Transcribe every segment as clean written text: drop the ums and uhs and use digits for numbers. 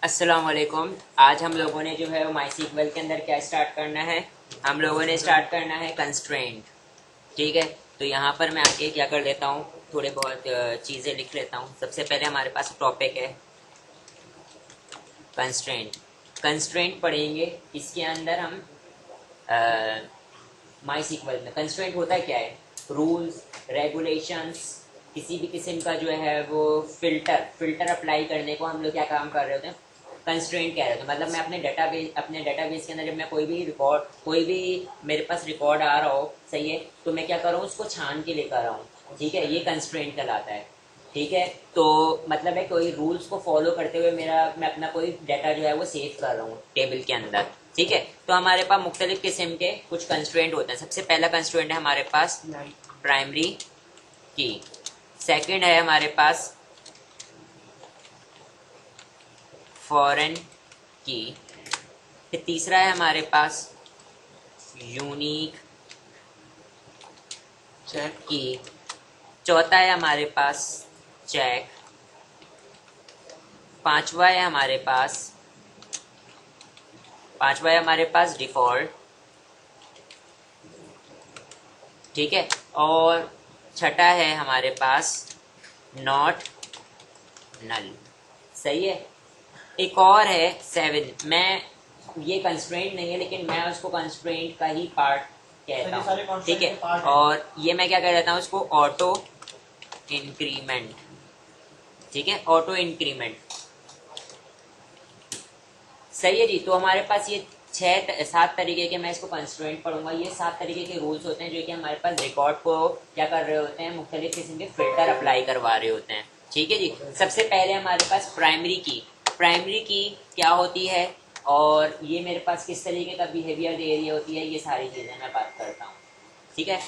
अस्सलाम वालेकुम। आज हम लोगों ने जो है वो माई सीक्वल के अंदर क्या स्टार्ट करना है, हम लोगों ने स्टार्ट करना है कंस्ट्रेंट। ठीक है, तो यहाँ पर मैं आके क्या कर लेता हूँ, थोड़े बहुत चीज़ें लिख लेता हूँ। सबसे पहले हमारे पास टॉपिक है कंस्ट्रेंट। कंस्ट्रेंट पढ़ेंगे, इसके अंदर हम माई सीक्वल में कंस्ट्रेंट होता क्या है, रूल्स रेगुलेशंस, किसी भी किस्म का जो है वो फिल्टर अप्लाई करने को हम लोग क्या काम कर रहे होते हैं, कंस्ट्रेंट कह रहे होते हैं। मतलब मैं अपने डेटाबेस के अंदर जब मैं कोई भी मेरे पास रिकॉर्ड आ रहा हो, सही है, तो मैं क्या कर रहा हूँ, उसको छान के लेकर आ हूँ। ठीक है, ये कंस्ट्रेंट कहलाता है। ठीक है, तो मतलब है कोई रूल्स को फॉलो करते हुए मैं अपना कोई डाटा जो है वो सेव कर रहा हूँ टेबल के अंदर। ठीक है, तो हमारे पास मुख्तलिफ किस्म के कुछ कंस्ट्रेंट होते हैं। सबसे पहला कंस्ट्रेंट है हमारे पास प्राइमरी की, सेकंड है हमारे पास फॉरेन की, फिर तीसरा है हमारे पास यूनिक चेक की, चौथा है हमारे पास चेक, पांचवा है हमारे पास डिफॉल्ट। ठीक है, और छठा है हमारे पास नॉट नल। सही है, एक और है 7। मैं ये कंस्ट्रेंट नहीं है, लेकिन मैं उसको कंस्ट्रेंट का ही पार्ट कहता हूँ। ठीक है, और ये मैं क्या कह देता हूँ, उसको ऑटो इंक्रीमेंट। ठीक है, ऑटो इंक्रीमेंट। सही है जी। तो हमारे पास ये 7 तरीके के, मैं इसको कंस्ट्रेंट पढ़ूंगा। ये 7 तरीके के रूल्स होते हैं जो कि हमारे पास रिकॉर्ड को क्या कर रहे होते हैं, मुख्तलिफ किस्म के फिल्टर अप्लाई करवा रहे होते हैं। ठीक है जी। सबसे पहले हमारे पास प्राइमरी की क्या होती है, और ये मेरे पास किस तरीके का बिहेवियर दे रही होती है, ये सारी चीजें मैं बात करता हूँ। ठीक है,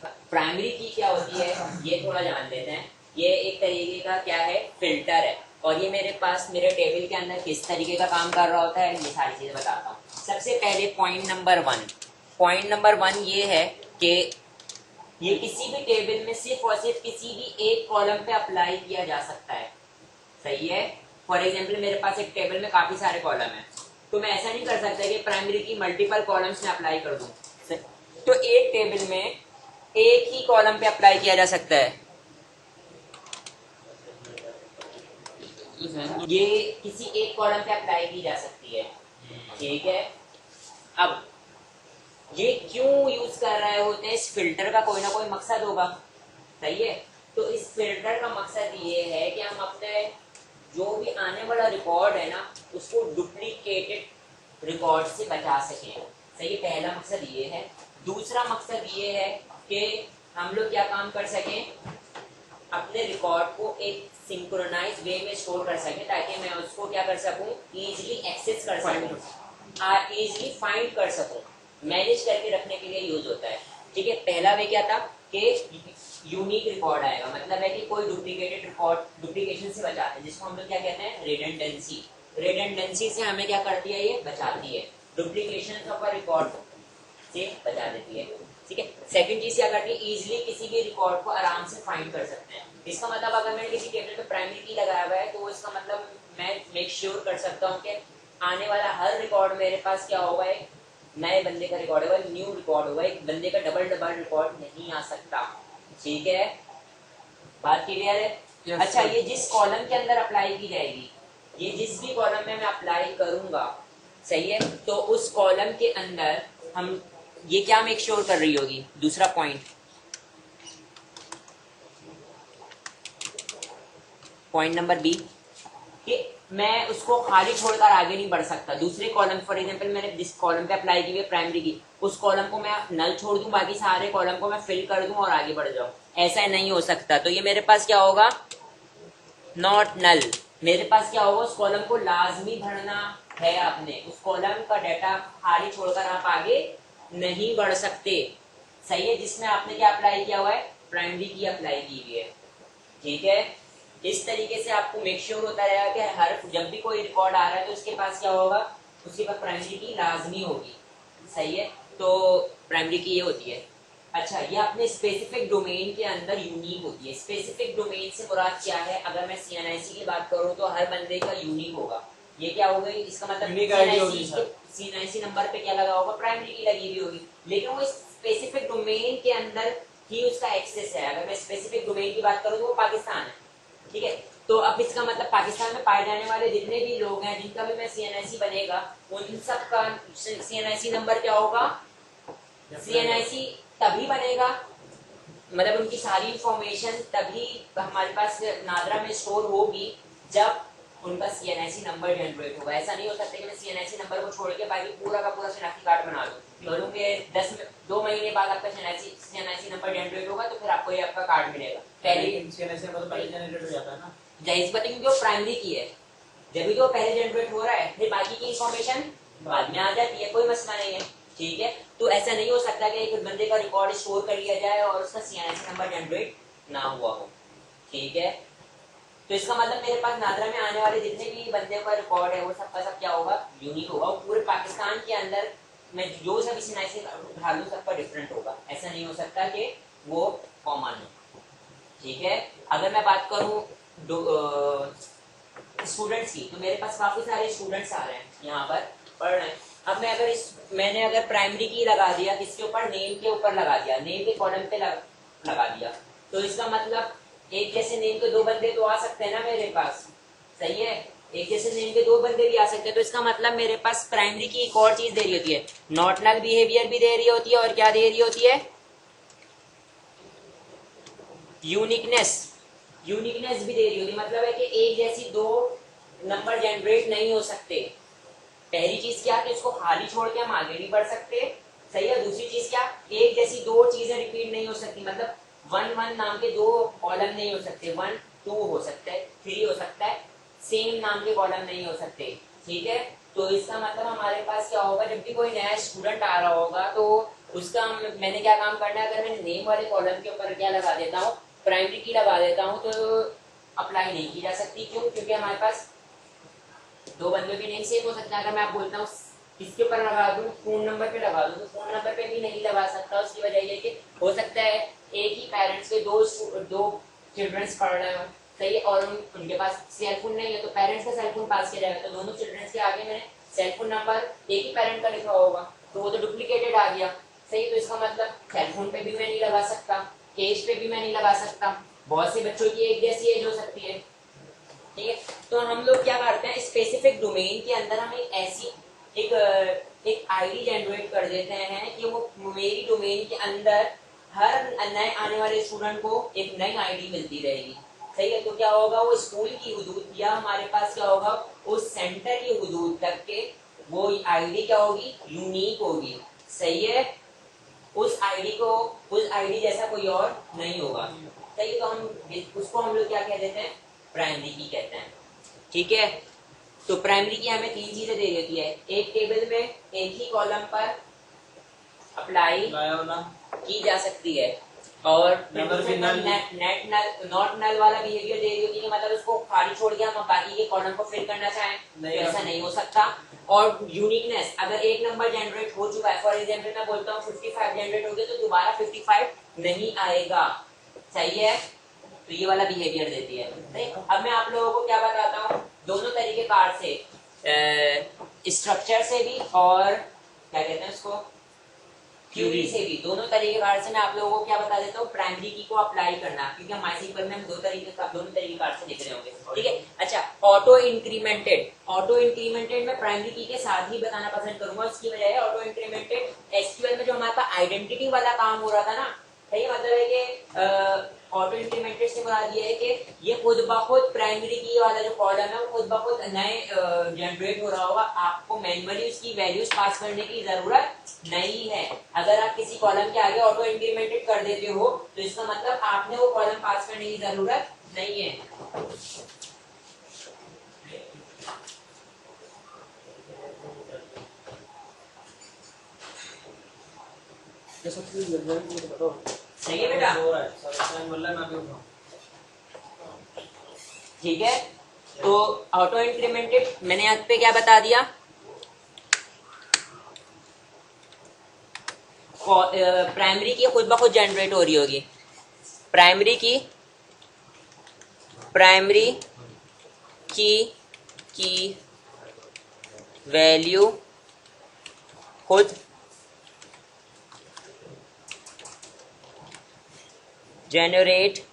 प्राइमरी की क्या होती है ये थोड़ा जान लेते हैं। ये एक तरीके का क्या है, फिल्टर है, और ये मेरे पास मेरे टेबल के अंदर किस तरीके का काम कर रहा होता है, ये सारी चीजें बताता हूँ। सबसे पहले पॉइंट नंबर वन ये है कि ये किसी भी टेबल में सिर्फ और सिर्फ किसी भी एक कॉलम पे अप्लाई किया जा सकता है। सही है, फॉर एग्जाम्पल मेरे पास एक टेबल में काफी सारे कॉलम है, तो मैं ऐसा नहीं कर सकता कि प्राइमरी की मल्टीपल कॉलम्स में अप्लाई कर दूं। तो एक टेबल में एक ही कॉलम पे अप्लाई किया जा सकता है। ये किसी एक कॉलम पे अप्लाई की जा सकती है। ठीक है, अब ये क्यों यूज कर रहे होते हैं, इस फिल्टर का कोई ना कोई मकसद होगा। सही है, तो इस फिल्टर का मकसद ये है कि हम अपने जो भी आने वाला रिकॉर्ड है ना, उसको डुप्लीकेटेड रिकॉर्ड से बचा सकें। सही है, पहला मकसद ये है। दूसरा मकसद ये है कि हम लोग क्या काम कर सकें, अपने रिकॉर्ड को एक सिंक्रोनाइज वे में स्टोर कर सकें, ताकि मैं उसको क्या कर सकूं, इजीली एक्सेस कर सकूं, इजीली फाइंड कर सकूं, मैनेज करके रखने के लिए यूज होता है। ठीक है, पहला वे क्या था कि यूनिक रिकॉर्ड आएगा, मतलब है कि कोई डुप्लीकेटेड रिकॉर्ड डुप्लीकेशन से बचाते हैं, जिसको हम लोग क्या कहते हैं, रिडंडेंसी से हमें क्या करती है, ये बचाती है, डुप्लीकेशन ऑफ अ रिकॉर्ड से बचा देती है। ठीक है, सेकंड चीज क्या करती है, इजीली किसी भी रिकॉर्ड को आराम से फाइंड कर सकते हैं। इसका मतलब अगर मैंने किसी टेबल पे प्राइमरी की लगाया हुआ है, तो इसका मतलब मैं मेक श्योर कर सकता हूँ कि आने वाला हर रिकॉर्ड मेरे पास क्या होगा, एक नए बंदे का रिकॉर्ड होगा, न्यू रिकॉर्ड होगा, एक बंदे का डबल रिकॉर्ड नहीं आ सकता। ठीक है, बात क्लियर है? yes, अच्छा, ये जिस कॉलम के अंदर अप्लाई की जाएगी, ये जिस भी कॉलम में मैं अप्लाई करूंगा, सही है, तो उस कॉलम के अंदर हम ये क्या मेक श्योर कर रही होगी, दूसरा पॉइंट नंबर बी, कि मैं उसको खाली छोड़कर आगे नहीं बढ़ सकता। दूसरे कॉलम, फॉर एग्जांपल मैंने जिस कॉलम पे अप्लाई की है प्राइमरी की, उस कॉलम को मैं नल छोड़ दूं, बाकी सारे कॉलम को मैं फिल कर दूं और आगे बढ़ जाऊं, ऐसा नहीं हो सकता। तो ये मेरे पास क्या होगा, नॉट नल। मेरे पास क्या होगा, उस कॉलम को लाजमी भरना है आपने, उस कॉलम का डाटा खाली छोड़कर आप आगे नहीं बढ़ सकते। सही है, जिसमें आपने क्या अप्लाई किया हुआ है, प्राइमरी की अप्लाई की हुई है। ठीक है, इस तरीके से आपको मेक श्योर होता रहेगा कि हर जब भी कोई रिकॉर्ड आ रहा है तो उसके पास क्या होगा, उसके पास प्राइमरी की लाजमी होगी। सही है, तो प्राइमरी की ये होती है। अच्छा, ये अपने स्पेसिफिक डोमेन के अंदर यूनिक होती है। स्पेसिफिक डोमेन से मुराद क्या है, अगर मैं CNIC की बात करूं तो हर बंदे का यूनिक होगा। ये क्या हो गई, इसका मतलब CNIC नंबर पे क्या लगा होगा, प्राइमरी की लगी हुई होगी, लेकिन वो स्पेसिफिक डोमेन के अंदर ही उसका एक्सेस है। अगर मैं स्पेसिफिक डोमेन की बात करूँ तो वो पाकिस्तान है, ठीक है। तो अब इसका मतलब पाकिस्तान में पाए जाने वाले जितने भी लोग हैं जिनका भी मैं CNIC बनेगा, उन सब का CNIC नंबर क्या होगा, CNIC तभी बनेगा, मतलब उनकी सारी इंफॉर्मेशन तभी हमारे पास नादरा में स्टोर होगी जब उनका CNIC नंबर जनरेट होगा। ऐसा नहीं हो सकता कि मैं CNIC नंबर को छोड़ के बाकी पूरा का पूरा शनाख्ती कार्ड बना दूं, बोलूं कि 2 महीने बाद आपका CNIC नंबर जनरेट होगा तो फिर आपको ये आपका कार्ड मिलेगा। पहले CNIC नंबर तो पहले जनरेट हो जाता है ना, जाहिर बात है क्योंकि वो प्राइमरी की है, जब भी तो पहले जनरेट हो रहा है, फिर बाकी की इंफॉर्मेशन बाद में आ जाती है, कोई मसला नहीं है, ठीक है। तो ऐसा नहीं हो सकता कि एक बंदे का रिकॉर्ड स्टोर कर लिया जाए और उसका CNIC नंबर जनरेट ना हुआ हो, ठीक है। तो इसका मतलब मेरे पास नादरा में आने वाले जितने भी बंदे का रिकॉर्ड है वो सबका सब क्या होगा, यूनिक होगा, और पूरे पाकिस्तान के अंदर मैं जो सा भी CNIC उठा लूँ सबका डिफरेंट होगा। ऐसा नहीं हो सकता कि वो कॉमन हो, ठीक है। अगर मैं बात करूँ स्टूडेंट्स की, तो मेरे पास काफी सारे स्टूडेंट्स आ रहे हैं यहाँ पर पढ़ रहे हैं। अब मैं मैंने अगर प्राइमरी की लगा दिया, किसके ऊपर, नेम के ऊपर लगा दिया, नेम के कॉलम पे लगा दिया, तो इसका मतलब एक जैसे नेम के 2 बंदे तो आ सकते हैं ना मेरे पास, सही है, एक जैसे नेम के 2 बंदे भी आ सकते हैं। तो इसका मतलब मेरे पास प्राइमरी की एक और चीज दे रही होती है, नॉट नल बिहेवियर भी दे रही होती है, और क्या दे रही होती है, यूनिकनेस भी दे रही होती है। मतलब है कि एक जैसी 2 नंबर जनरेट नहीं हो सकते। पहली चीज क्या कि इसको खाली छोड़ के हम आगे नहीं बढ़ सकते, सही है। दूसरी चीज क्या, एक जैसी 2 चीजें रिपीट नहीं हो सकती, मतलब 1 नाम के 2 कॉलम नहीं हो सकते, 1 2 हो सकता है, 3 हो सकता है, सेम नाम के कॉलम नहीं हो सकते, ठीक है। तो इसका मतलब हमारे पास क्या होगा, जब भी कोई नया स्टूडेंट आ रहा होगा तो उसका मैंने क्या काम करना है, अगर मैं नेम वाले कॉलम के ऊपर क्या लगा देता हूँ, प्राइमरी की लगा देता हूँ, तो अप्लाई नहीं की जा सकती। क्यों, क्योंकि हमारे पास 2 बंदों के नेम सेम हो सकता है। अगर मैं आप बोलता हूँ किसके ऊपर लगा दूं, फोन नंबर पे लगा दूं, तो फोन नंबर पे भी नहीं लगा सकता। उसकी वजह ये कि हो सकता है एक ही पेरेंट्स के 2 चिल्ड्रंस पढ़ रहे हो, सही है, और उनके पास सेल फोन नहीं है, तो पेरेंट्स का सेल फोन पास किया जाएगा, तो दोनों चिल्ड्रंस के आगे मैंने सेल फोन नंबर एक ही पेरेंट का लिखा होगा, तो वो तो डुप्लीकेटेड आ गया, सही। तो इसका मतलब सेल फोन पे भी मैं नहीं लगा सकता, एज पे भी मैं नहीं लगा सकता, बहुत से बच्चों की एक जैसी एज हो सकती है, ठीक है। तो हम लोग क्या करते हैं, स्पेसिफिक डोमेन के अंदर हम एक ऐसी एक आईडी जनरेट कर देते हैं कि वो मेरी डोमेन के अंदर हर नए आने वाले स्टूडेंट को एक नई आईडी मिलती रहेगी, सही है। तो क्या होगा, वो स्कूल की हुदूद या हमारे पास क्या होगा, उस सेंटर की हुदूद तक के वो आईडी क्या होगी, यूनिक होगी, सही है। उस आईडी जैसा कोई और नहीं होगा, सही। तो उसको हम लोग क्या कह देते हैं, प्राइमरी की कहते हैं, ठीक है। तो प्राइमरी की हमें 3 चीजें दे देती है, एक टेबल में एक ही कॉलम पर अप्लाई की जा सकती है, और नॉट नल वाला बिहेवियर दे रही होती है, मतलब उसको खाली छोड़ के हम बाकी के कॉलम को फिल करना चाहें तो ऐसा नहीं हो सकता। और यूनिकनेस, अगर एक नंबर जनरेट हो चुका है, फॉर एग्जाम्पल मैं बोलता हूँ 55 जनरेट हो गया, तो दोबारा 55 नहीं आएगा, सही है। तो ये वाला बिहेवियर देती है, सही। अब मैं आप लोगों को क्या बताता हूँ, दोनों तरीके कार से, स्ट्रक्चर से भी और क्या कहते हैं उसको, क्यूरी से भी, दोनों तरीके कार से मैं आप लोगों को क्या बता देता हूँ, प्राइमरी की को अप्लाई करना, क्योंकि हम माइसिकल में हम दोनों तरीके कार से लिख रहे होंगे, ठीक है। अच्छा, ऑटो इंक्रीमेंटेड मैं प्राइमरी की के साथ ही बताना पसंद करूंगा। उसकी वजह है, ऑटो इंक्रीमेंटेड एसक्यूएल में जो हमारे पास आइडेंटिटी वाला काम हो रहा था ना, सही, मतलब है कि ऑटो इंक्रीमेंटेड से बता दिया है कि ये खुद ब खुद प्राइमरी की वाला जो कॉलम है वो खुद ब खुद नए जनरेट हो रहा होगा, आपको मैन्युअली उसकी वैल्यूज पास करने की जरूरत नहीं है। अगर आप किसी कॉलम के आगे ऑटो इंक्रीमेंटेड कर देते हो तो इसका मतलब आपने वो कॉलम पास करने की जरूरत नहीं है। सही है बेटा, ठीक है। तो ऑटो इंक्रीमेंटेड मैंने यहाँ पे क्या बता दिया, प्राइमरी की खुद ब खुद जनरेट हो रही होगी, प्राइमरी की वैल्यू खुद जनरेट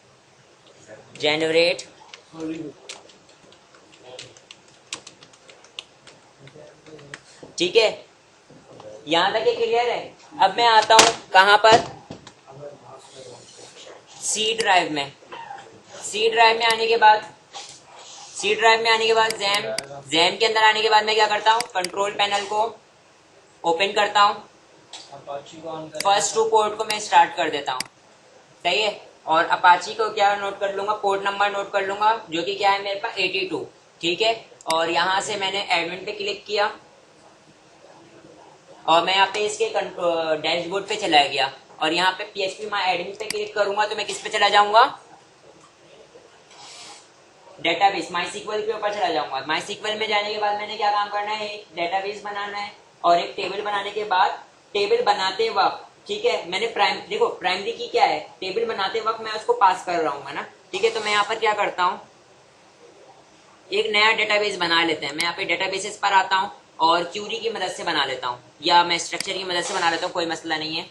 ठीक है, यहां तक ये क्लियर है। अब मैं आता हूं कहां पर, सी ड्राइव में। सी ड्राइव में आने के बाद जैम के अंदर आने के बाद मैं क्या करता हूँ, कंट्रोल पैनल को ओपन करता हूँ, फर्स्ट 2 पोर्ट को मैं स्टार्ट कर देता हूँ, सही है। और अपाची को क्या नोट कर लूंगा, पोर्ट नंबर नोट कर लूंगा, जो कि क्या है मेरे पास 82, ठीक है। और यहाँ से मैंने एडमिन पे क्लिक किया और मैं यहाँ पे इसके डैशबोर्ड पे चला गया और यहाँ पे PHP माई एडमिन पे क्लिक करूंगा तो मैं किस पे चला जाऊंगा, डेटाबेस MySQL के ऊपर चला जाऊंगा। MySQL में जाने के बाद मैंने क्या काम करना है, एक डेटाबेस बनाना है और एक टेबल बनाने के बाद, टेबल बनाते वक्त ठीक है, मैंने देखो प्राइमरी की क्या है, टेबल बनाते वक्त मैं उसको पास कर रहा हूँ ना, ठीक है। तो मैं यहाँ पर क्या करता हूँ, एक नया डेटाबेस बना लेते हैं। मैं यहाँ पे डेटाबेसेस पर आता हूँ और क्यूरी की मदद से बना लेता हूँ या मैं स्ट्रक्चर की मदद से बना लेता हूँ, कोई मसला नहीं है।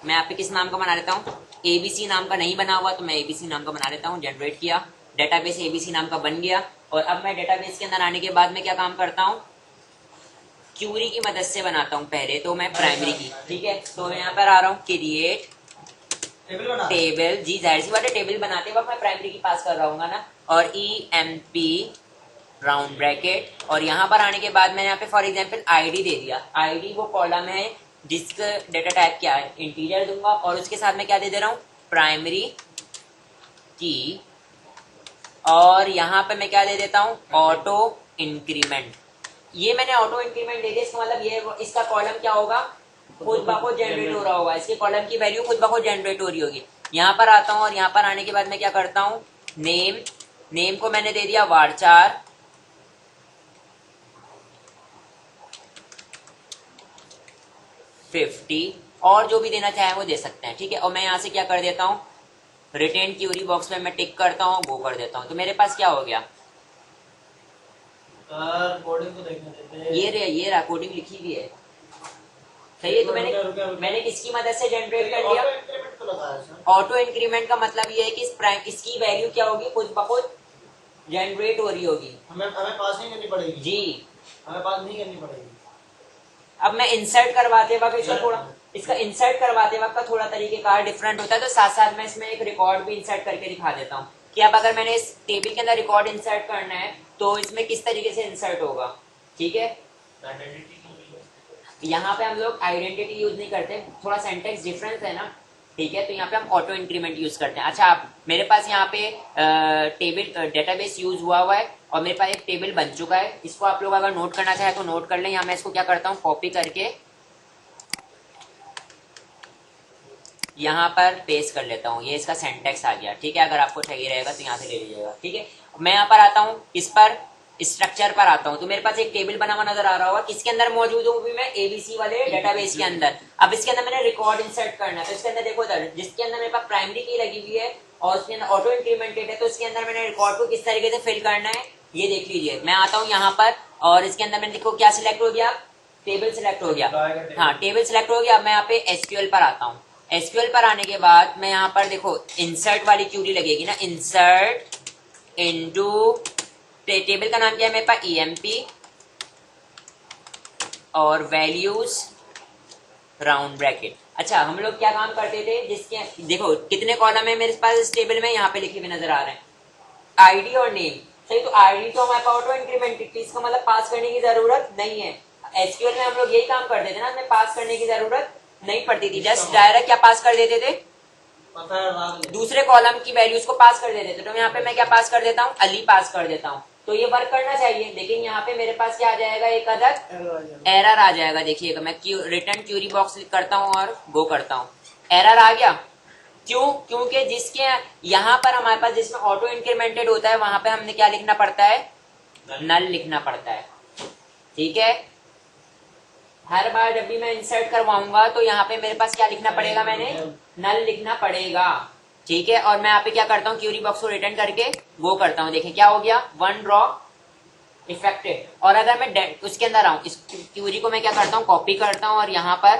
मैं यहाँ पे किस नाम का बना लेता हूँ, ABC नाम का नहीं बना हुआ तो मैं ABC नाम का बना लेता हूँ। जनरेट किया, डेटाबेस ABC नाम का बन गया। और अब मैं डेटाबेस के अंदर आने के बाद में क्या काम करता हूँ, क्यूरी की मदद से बनाता हूँ पहले तो मैं प्राइमरी की, ठीक है। तो मैं यहाँ पर आ रहा हूँ, क्रिएट टेबल, जी जाहिर सी बात है टेबल बनाते वक्त मैं प्राइमरी की पास कर रहा हूँ ना, और EMP राउंड ब्रैकेट। और यहाँ पर आने के बाद मैंने यहाँ पे फॉर एग्जांपल ID दे दिया। ID वो कॉलम है जिसका डेटा टाइप क्या है, इंटीजर दूंगा और उसके साथ में क्या दे रहा हूँ, प्राइमरी की। और यहाँ पे मैं क्या दे देता हूँ, ऑटो इंक्रीमेंट। ये मैंने ऑटो इंक्रीमेंट दे दिया, इसका मतलब ये इसका कॉलम क्या होगा, खुद ब खुद जनरेट हो रहा होगा, इसके कॉलम की वैल्यू खुद ब खुद जनरेट हो रही होगी। यहाँ पर आता हूँ और यहाँ पर आने के बाद मैं क्या करता हूँ, नेम को मैंने दे दिया varchar 50 और जो भी देना चाहे वो दे सकते हैं, ठीक है। और मैं यहाँ से क्या कर देता हूँ, रिटेन क्यूरी बॉक्स में मैं टिक करता हूँ, वो कर देता हूँ। तो मेरे पास क्या हो गया, कोडिंग को देखने देते हैं। ये रहा कोडिंग लिखी हुई है, सही है। तो मैंने किसकी मदद से जनरेट कर लिया, ऑटो इंक्रीमेंट का मतलब ये है कि इसकी वैल्यू क्या होगी, खुद ब खुद जनरेट हो रही होगी, हमें पास नहीं करनी पड़ेगी जी, हमें पास नहीं करनी पड़ेगी। अब मैं इंसर्ट करवाते वक्त इसका इंसर्ट करवाते वक्त का थोड़ा तरीकेकार डिफरेंट होता है, तो साथ साथ मैं इसमें एक रिकॉर्ड भी इंसर्ट करके दिखा देता हूँ कि अब अगर मैंने इस टेबल के अंदर रिकॉर्ड इंसर्ट करना है तो इसमें किस तरीके से इंसर्ट होगा, ठीक है। यहाँ पे हम लोग आइडेंटिटी यूज नहीं करते, थोड़ा सेंटेक्स डिफरेंस है ना, ठीक है। तो यहाँ पे हम ऑटो इंक्रीमेंट यूज करते हैं। अच्छा, आप मेरे पास यहाँ पे टेबल डेटाबेस यूज हुआ है और मेरे पास एक टेबल बन चुका है। इसको आप लोग अगर नोट करना चाहे तो नोट कर लें। यहाँ मैं इसको क्या करता हूँ, कॉपी करके यहाँ पर पेस्ट कर लेता हूँ। ये इसका सेंटेक्स आ गया, ठीक है। अगर आपको चाहिए रहेगा तो यहाँ से ले लीजिएगा, ठीक है। मैं यहाँ पर आता हूँ, इस पर स्ट्रक्चर पर आता हूँ, तो मेरे पास एक टेबल बना हुआ नजर आ रहा होगा, किसके अंदर मौजूद हूँ भी मैं, ABC वाले डेटाबेस के अंदर। अब इसके अंदर मैंने रिकॉर्ड इंसर्ट करना है, तो इसके अंदर देखो जिसके अंदर मेरे पास प्राइमरी की लगी हुई है और उसके अंदर ऑटो इंक्रीमेंटेड है, तो इसके अंदर मैंने रिकॉर्ड को किस तरीके से फिल करना है ये देख लीजिए। मैं आता हूँ यहाँ पर और इसके अंदर मैंने देखो क्या सिलेक्ट हो गया, टेबल सिलेक्ट हो गया, हाँ टेबल सिलेक्ट हो गया। मैं यहाँ पे SQL पर आता हूँ। SQL पर आने के बाद मैं यहाँ पर देखो इंसर्ट वाली क्यूरी लगेगी ना, इंसर्ट इनटू टेबल का नाम क्या है मेरे पास, EMP और वैल्यूज राउंड ब्रैकेट। अच्छा, हम लोग क्या काम करते थे, जिसके देखो कितने कॉलम है मेरे पास इस टेबल में, यहाँ पे लिखे हुए नजर आ रहे हैं, ID और नेम, सही। तो ID तो हमारे पास ऑटो इंक्रीमेंटेड, इसका मतलब पास करने की जरूरत नहीं है। SQL में हम लोग यही काम करते थे ना, हमें पास करने की जरूरत नहीं पड़ती थी, जस्ट डायरेक्ट क्या पास कर देते थे, दूसरे कॉलम की वैल्यूज को पास कर देते थे। तो यहाँ पे मैं क्या पास कर देता हूँ, अली पास कर देता हूँ। तो ये वर्क करना चाहिए, लेकिन यहाँ पे मेरे पास क्या आ जाएगा, एक अदद एरर आ जाएगा। देखिएगा मैं रिटर्न क्यूरी बॉक्स करता हूँ और गो करता हूँ, एरर आ गया। क्यों, क्योंकि जिसके यहाँ पर हमारे पास जिसमें ऑटो इंक्रीमेंटेड होता है वहां पे हमने क्या लिखना पड़ता है, नल लिखना पड़ता है, ठीक है। हर बार जब भी मैं इंसर्ट करवाऊंगा तो यहाँ पे मेरे पास क्या लिखना पड़ेगा, मैंने नल लिखना पड़ेगा, ठीक है। और मैं यहाँ पे क्या करता हूँ, क्यूरी बॉक्स को रिटर्न करके वो करता हूँ। देखिए क्या हो गया, 1 रॉ इफेक्टेड। और अगर मैं उसके अंदर आऊं, इस क्यूरी को मैं क्या करता हूँ, कॉपी करता हूँ और यहाँ पर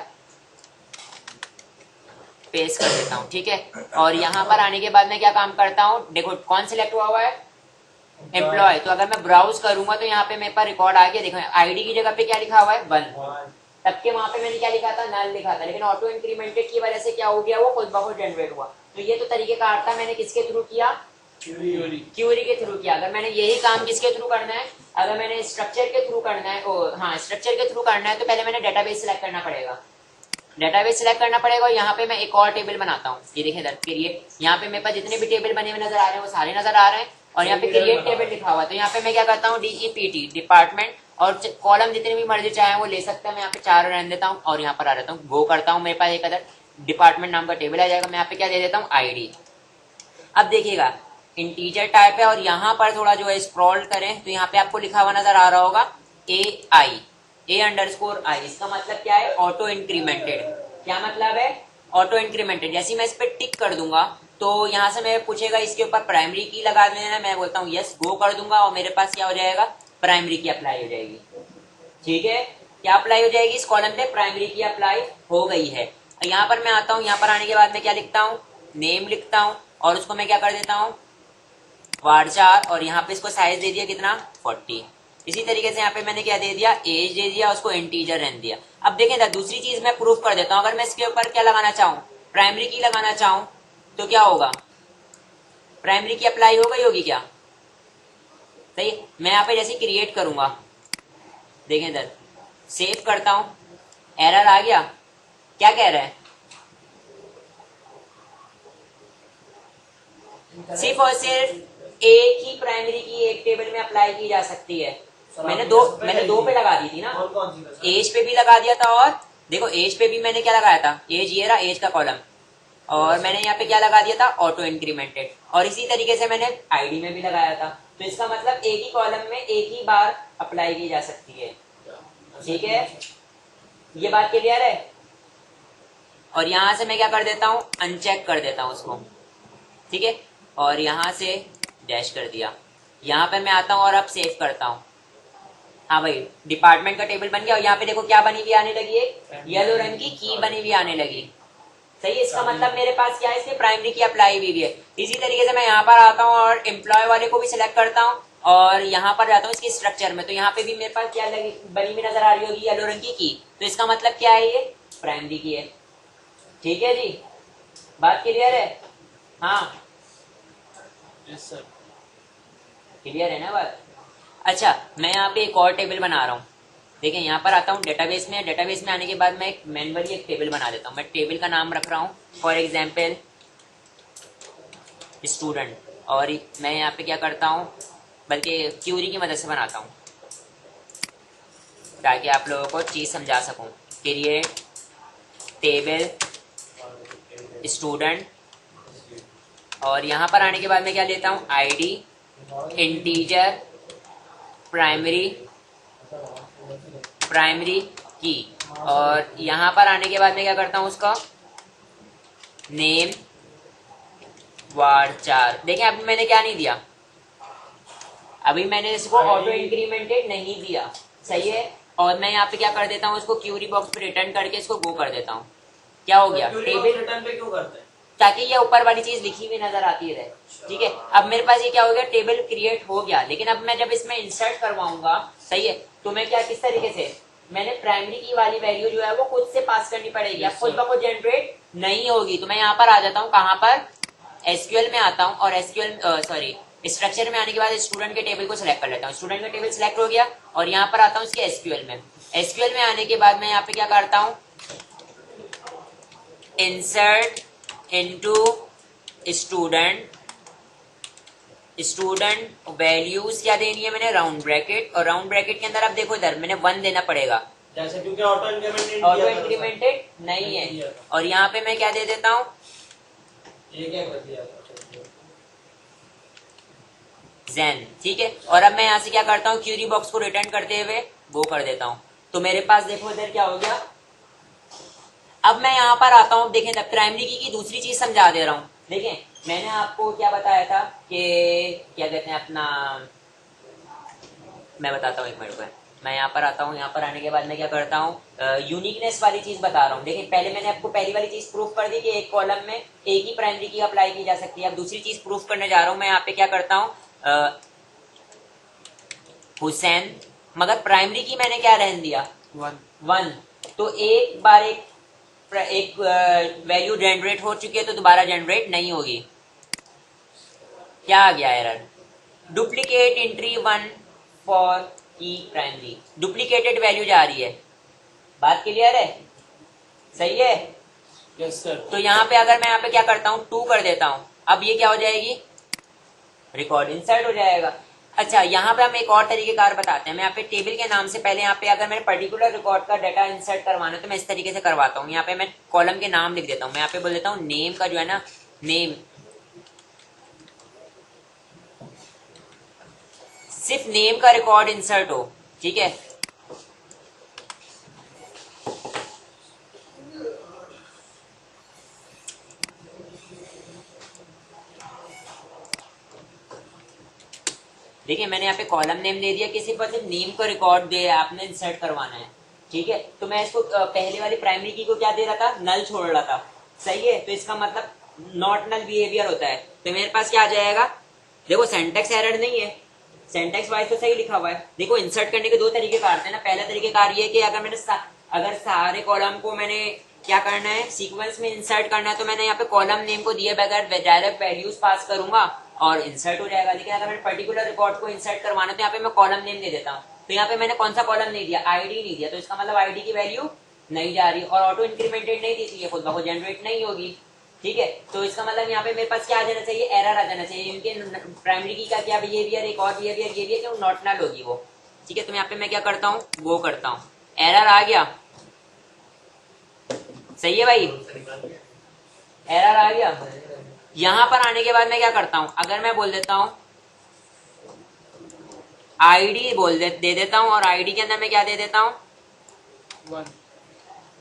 पेस्ट कर देता हूँ, ठीक है। और यहाँ पर आने के बाद मैं क्या काम करता हूँ, देखो कौन सिलेक्ट हुआ है, एम्प्लॉय। तो अगर मैं ब्राउज करूंगा तो यहाँ पे मेरे पास रिकॉर्ड आ गया, देखो आईडी की जगह पे क्या लिखा हुआ है 1। तब के वहां पे मैंने क्या लिखा था, नल लिखा था, लेकिन ऑटो इंक्रीमेंटेड की वजह से क्या हो गया, वो खुद ब खुद जनरेट हुआ। तो ये तो तरीकेकार था, मैंने किसके थ्रू किया, क्यूरी के थ्रू किया। अगर मैंने यही काम किसके थ्रू करना है, अगर मैंने स्ट्रक्चर के थ्रू करना है, हाँ स्ट्रक्चर के थ्रू करना है, तो पहले मैंने डेटाबेस सिलेक्ट करना पड़ेगा, डेटाबेस सिलेक्ट करना पड़ेगा। और यहाँ पे मैं एक और टेबल बनाता हूँ, ये देखिए इधर क्रिएट, यहाँ पे मेरे पास जितने भी टेबल बने हुए नजर आ रहे हैं वो सारे नजर आ रहे हैं। और यहाँ पे क्रिएट टेबल लिखा हुआ है, तो यहाँ पे मैं क्या करता हूँ, DEPT डिपार्टमेंट, और कॉलम जितने भी मर्जी चाहे वो ले सकते हैं। मैं यहाँ पे 4 रहने देता हूँ और यहाँ पर आ जाता हूँ, गो करता हूँ, मेरे पास एक अदर डिपार्टमेंट नाम का टेबल आ जाएगा। मैं यहाँ पे क्या दे देता हूँ, ID। अब देखिएगा इंटीजर टाइप है, और यहाँ पर थोड़ा जो है स्क्रॉल करें तो यहाँ पे आपको लिखा हुआ नजर आ रहा होगा A_I। इसका मतलब क्या है, ऑटो इंक्रीमेंटेड। क्या मतलब है, ऑटो इंक्रीमेंटेड। जैसे मैं इस पे टिक कर दूंगा तो यहाँ से मैं पूछेगा इसके ऊपर प्राइमरी की लगा देना, मैं बोलता हूँ यस, गो कर दूंगा और मेरे पास क्या हो जाएगा, प्राइमरी की अप्लाई हो जाएगी। ठीक है, क्या अप्लाई हो जाएगी, इस कॉलम पे प्राइमरी की अप्लाई हो गई है। यहाँ पर मैं आता हूँ, यहाँ पर आने के बाद मैं क्या लिखता हूँ, नेम लिखता हूँ, और उसको मैं क्या कर देता हूँ, var4, और यहाँ पे इसको साइज दे दिया कितना, 40। इसी तरीके से यहाँ पे मैंने क्या दे दिया, एज दे दिया, उसको इंटीजर रहने दिया। अब देखें ना, दूसरी चीज मैं प्रूफ कर देता हूँ, अगर मैं इसके ऊपर क्या लगाना चाहूँ, प्राइमरी की लगाना चाहूँ, तो क्या होगा, प्राइमरी की अप्लाई हो गई होगी क्या, सही है। मैं यहाँ पे जैसे क्रिएट करूंगा, देखें इधर, सेव करता हूँ, एरर आ गया, क्या कह रहा है, सिर्फ और सिर्फ एक ही प्राइमरी की एक टेबल में अप्लाई की जा सकती है। मैंने दो पे लगा दी थी ना, एज पे भी लगा दिया था, और देखो एज पे भी मैंने क्या लगाया था, एज, ये रहा एज का कॉलम, और मैंने यहाँ पे क्या लगा दिया था, ऑटो इंक्रीमेंटेड। और इसी तरीके से मैंने आईडी में भी लगाया था। तो इसका मतलब एक ही कॉलम में एक ही बार अप्लाई की जा सकती है। ठीक है, ये बात क्लियर है। और यहाँ से मैं क्या कर देता हूँ, अनचेक कर देता हूँ उसको, ठीक है, और यहाँ से डैश कर दिया। यहाँ पे मैं आता हूँ और अब सेव करता हूँ। हाँ भाई, डिपार्टमेंट का टेबल बन गया, और यहाँ पे देखो क्या बनी हुई आने लगी, एक येलो रंग की बनी हुई आने लगी। सही है, इसका मतलब मेरे पास क्या है, इसमें प्राइमरी की अप्लाई हुई है। इसी तरीके से मैं यहाँ पर आता हूँ और एम्प्लॉय वाले को भी सिलेक्ट करता हूँ, और यहाँ पर जाता हूँ इसकी स्ट्रक्चर में, तो यहाँ पे भी मेरे पास क्या लगी, बनी हुई नजर आ रही होगी येलो रंग की। तो इसका मतलब क्या है, ये प्राइमरी की है। ठीक है जी, बात क्लियर है। हाँ यस सर, क्लियर है ना बात। अच्छा, मैं यहाँ पे एक और टेबल बना रहा हूँ। देखिए यहाँ पर आता हूँ डेटाबेस में, डेटाबेस में आने के बाद मैं एक मैनुअली एक टेबल बना देता हूँ। मैं टेबल का नाम रख रहा हूँ फॉर एग्जाम्पल स्टूडेंट, और मैं यहाँ पे क्या करता हूँ, बल्कि क्यूरी की मदद से बनाता हूँ ताकि आप लोगों को चीज़ समझा सकूँ। क्रिएट टेबल स्टूडेंट, और यहाँ पर आने के बाद मैं क्या लेता हूँ, आईडी, इंटीजर, प्राइमरी की, और यहाँ पर आने के बाद मैं क्या करता हूँ, उसका नेम var4। देखें अभी मैंने क्या नहीं दिया, अभी मैंने इसको ऑटो इंक्रीमेंटेड नहीं दिया, सही है। और मैं यहाँ पे क्या कर देता हूँ, इसको क्यूरी बॉक्स पे रिटर्न करके इसको गो कर देता हूँ। क्या हो गया, टेबल रिटर्न पे क्यों करते हैं, ताकि ये ऊपर वाली चीज लिखी हुई नजर आती रहे। ठीक है, अब मेरे पास ये क्या हो गया, टेबल क्रिएट हो गया, लेकिन अब मैं जब इसमें इंसर्ट करवाऊंगा, सही है, तो मैं क्या, किस तरीके से, मैंने प्राइमरी की वाली वैल्यू जो है वो खुद से पास करनी पड़ेगी, अब खुद ब खुद जनरेट नहीं होगी। तो मैं यहाँ पर आ जाता हूँ, कहाँ पर, एसक्यूएल में आता हूँ, और एसक्यूएल सॉरी स्ट्रक्चर में आने के बाद स्टूडेंट के टेबल को सिलेक्ट कर लेता हूँ। स्टूडेंट का टेबल सिलेक्ट हो गया, और यहाँ पर आता हूँ इसके एसक्यूएल में। एसक्यूएल में आने के बाद मैं यहाँ पे क्या करता हूँ, insert into student, student values क्या देनी है मैंने, राउंड ब्रैकेट, और राउंड ब्रैकेट के अंदर अब देखो इधर मैंने 1 देना पड़ेगा, जैसे क्योंकि ऑटो इंक्रीमेंटेड नहीं है। और यहाँ पे मैं क्या दे देता हूँ, ये क्या कर दिया, zen, ठीक है। और अब मैं यहाँ से क्या करता हूँ, क्यूरी बॉक्स को रिटर्न करते हुए वो कर देता हूँ। तो मेरे पास देखो इधर क्या हो गया। अब मैं यहाँ पर आता हूँ, देखें प्राइमरी की दूसरी चीज समझा दे रहा हूँ। देखें मैंने आपको क्या बताया था कि क्या कहते हैं अपना मैं बताता हूँ, एक मिनट में मैं यहाँ पर आता हूँ। यहाँ पर आने के बाद मैं क्या करता हूँ, यूनिकनेस वाली चीज बता रहा हूँ। देखिए पहले मैंने आपको पहली वाली चीज प्रूफ कर दी कि एक कॉलम में एक ही प्राइमरी की अप्लाई की जा सकती है। अब दूसरी चीज प्रूफ करने जा रहा हूँ मैं। यहाँ पे क्या करता हूँ, हुसैन, मगर प्राइमरी की मैंने क्या रहने दिया, 1। तो एक बार एक वैल्यू जनरेट हो चुकी है तो दोबारा जनरेट नहीं होगी। क्या आ गया एरर, डुप्लीकेट एंट्री 1 फॉर की प्राइमरी, डुप्लीकेटेड वैल्यू जा रही है। बात क्लियर है, सही है? Yes sir. तो यहाँ पे अगर मैं यहाँ पे क्या करता हूँ, 2 कर देता हूँ, अब ये क्या हो जाएगी, रिकॉर्ड इंसर्ट हो जाएगा। अच्छा, यहाँ पे हम एक और तरीके कार बताते हैं। मैं यहाँ पे टेबल के नाम से पहले यहाँ पे अगर मैंने पर्टिकुलर रिकॉर्ड का डाटा इंसर्ट करवाना है तो मैं इस तरीके से करवाता हूँ। यहाँ पे मैं कॉलम के नाम लिख देता हूँ। मैं यहाँ पे बोल देता हूँ नेम का जो है ना, नेम, सिर्फ नेम का रिकॉर्ड इंसर्ट हो, ठीक है। देखिए मैंने यहाँ पे कॉलम नेम दे दिया, किसी पर सिर्फ नेम का रिकॉर्ड दे आपने इंसर्ट करवाना है, ठीक है। तो मैं इसको पहले वाली प्राइमरी की को क्या दे रहा था, नल छोड़ रहा था, सही है। तो इसका मतलब नॉट नल बिहेवियर होता है। तो मेरे पास क्या आ जाएगा, देखो सिंटैक्स एरर नहीं है, सिंटैक्स वाइज तो सही लिखा हुआ है। देखो इंसर्ट करने के 2 तरीके कार हैं ना। पहला तरीके कार ये कि अगर मैंने अगर सारे कॉलम को मैंने क्या करना है, सीक्वेंस में इंसर्ट करना है, तो मैंने यहाँ पे कॉलम नेम को दिए बगैर डायरेक्ट वैल्यूज पास करूंगा और इंसर्ट हो जाएगा। लेकिन अगर मैंने पर्टिकुलर रिकॉर्ड को इंसर्ट करवाना तो यहाँ पे मैं कॉलम नेम दे देता हूँ। तो यहाँ पे मैंने कौन सा कॉलम नहीं दिया, आईडी नहीं दिया, तो इसका मतलब आईडी की वैल्यू नहीं जा रही और ऑटो इंक्रीमेंटेड नहीं दी थी, ये खुद ब खुद जनरेट नहीं होगी, ठीक है। तो इसका मतलब यहाँ पे मेरे पास क्या आ जाना चाहिए, एरर आ जाना चाहिए। इनके प्राइमरी की का क्या बिहेवियर, एक और बिहेवियर ये भी है कि नॉट नल होगी वो, ठीक है। तो यहाँ पे मैं क्या करता हूँ, वो करता हूँ, एरर आ गया, सही है भाई, एरर आ गया। यहां पर आने के बाद मैं क्या करता हूं, अगर मैं बोल देता हूं आईडी दे देता हूं और आईडी के अंदर मैं क्या दे देता हूं,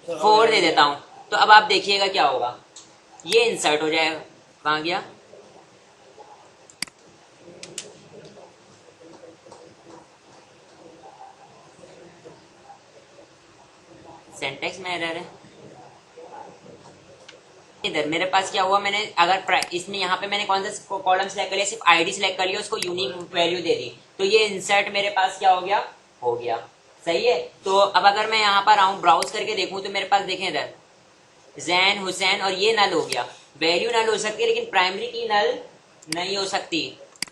4 दे देता हूं, तो अब आप देखिएगा क्या होगा, ये इंसर्ट हो जाएगा। कहां गया, सिंटैक्स में एरर है। इधर मेरे पास क्या हुआ, मैंने अगर इसमें यहाँ पे मैंने कौन सा कॉलम सेलेक्ट कर लिया, सिर्फ आईडी सेलेक्ट कर लिया, उसको यूनिक वैल्यू दे दी, तो ये इंसर्ट मेरे पास क्या हो गया, सही है। तो अब अगर मैं यहाँ पर आऊँ ब्राउज करके देखूं तो मेरे पास देखें इधर जैन हुसैन और ये नल हो गया, वैल्यू नल हो सकती है लेकिन प्राइमरी की नल नहीं हो सकती,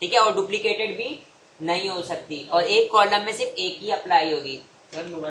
ठीक है, और डुप्लीकेटेड भी नहीं हो सकती, और एक कॉलम में सिर्फ एक ही अप्लाई होगी।